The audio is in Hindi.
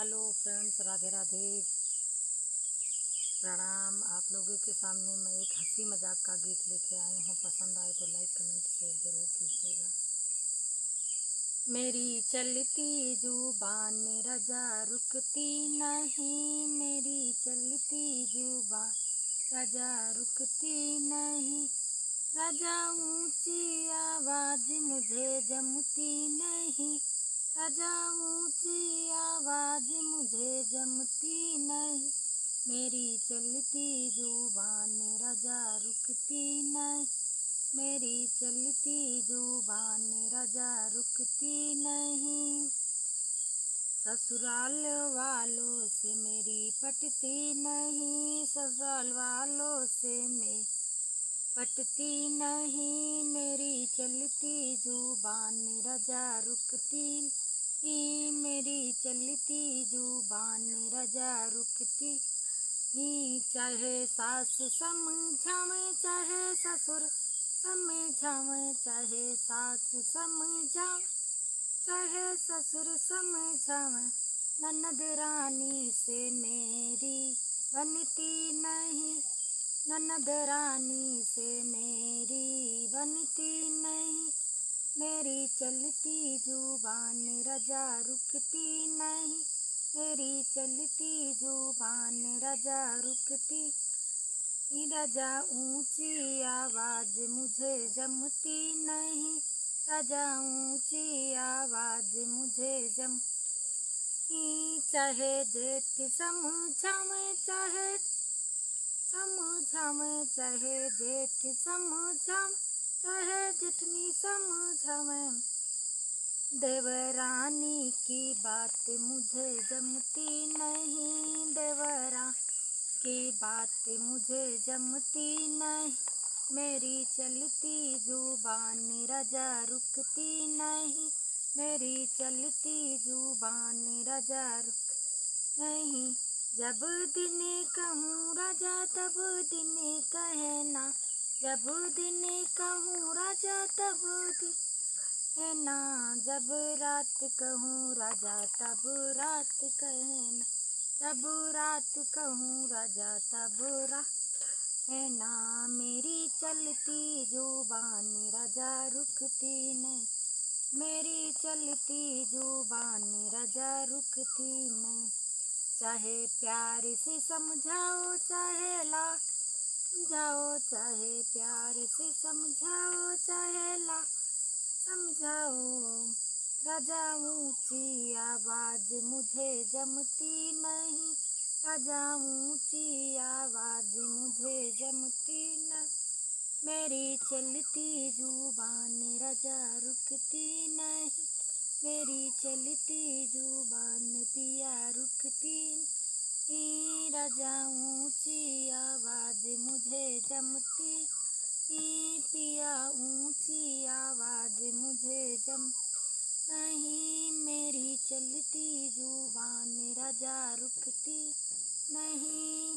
हेलो फ्रेंड्स, राधे राधे, प्रणाम। आप लोगों के सामने मैं एक हंसी मजाक का गीत लेके आई हूँ। पसंद आए तो लाइक कमेंट शेयर ज़रूर कीजिएगा। मेरी चलती जुबान रजा रुकती नहीं, मेरी चलती जुबान रजा रुकती नहीं, रजा ऊंची आवाज़ मुझे जमती नहीं, रजा ऊंची आवाज़ मुझे जमती नहीं, मेरी चलती जुबान रजा रुकती नहीं, मेरी चलती जुबान रजा रुकती नहीं। ससुराल वालों से मेरी पटती नहीं, ससुराल वालों से मैं पटती नहीं, मेरी चलती जुबान रजा रुकती नहीं, मेरी चलती जुबान रजा रुकती नहीं। चाहे सास समझावे चाहे ससुर समझावे, चाहे सास समझावे चाहे ससुर समझावे, ननद रानी से मेरी बनती नहीं, ननद रानी से मेरी बनती नहीं, मेरी चलती जुबान रजा रुकती नहीं, मेरी चलती जुबान रजा रुकती, रजा ऊंची आवाज़ मुझे जमती नहीं, रजा ऊंची आवाज़ मुझे चाहे जेठ समझावे चाहे समझावे, चाहे जेठ समझावे चाहे जेठनी समझावे, देवरानी की बात मुझे जमती नहीं, देवरानी की बात मुझे जमती नहीं, मेरी चलती जुबान रजा रुकती नहीं, मेरी चलती जुबान रजा रुक नहीं। जब दिन कहूँ राजा तब दिन कहना, जब दिन कहूँ राजा तब दिन कहना, जब रात कहूँ राजा तब रात कहना, जब रात कहूँ राजा तब रात कहना, मेरी चलती जुबान राजा रुकती नहीं, मेरी चलती जुबान राजा रुकती नहीं। चाहे प्यार से समझाओ चाहे ला समझाओ, चाहे प्यार से समझाओ चाहे ला समझाओ, रजा ऊंची आवाज़ मुझे जमती नहीं, रजा ऊंची आवाज़ मुझे जमती नहीं, मेरी चलती जुबान रजा रुकती नहीं, मेरी चलती जुबान पिया रुकती नहीं, रजा ऊंची आवाज़ मुझे जमती पिया ऊंची आवाज़ मुझे जम नहीं, मेरी चलती जुबान रजा रुकती नहीं।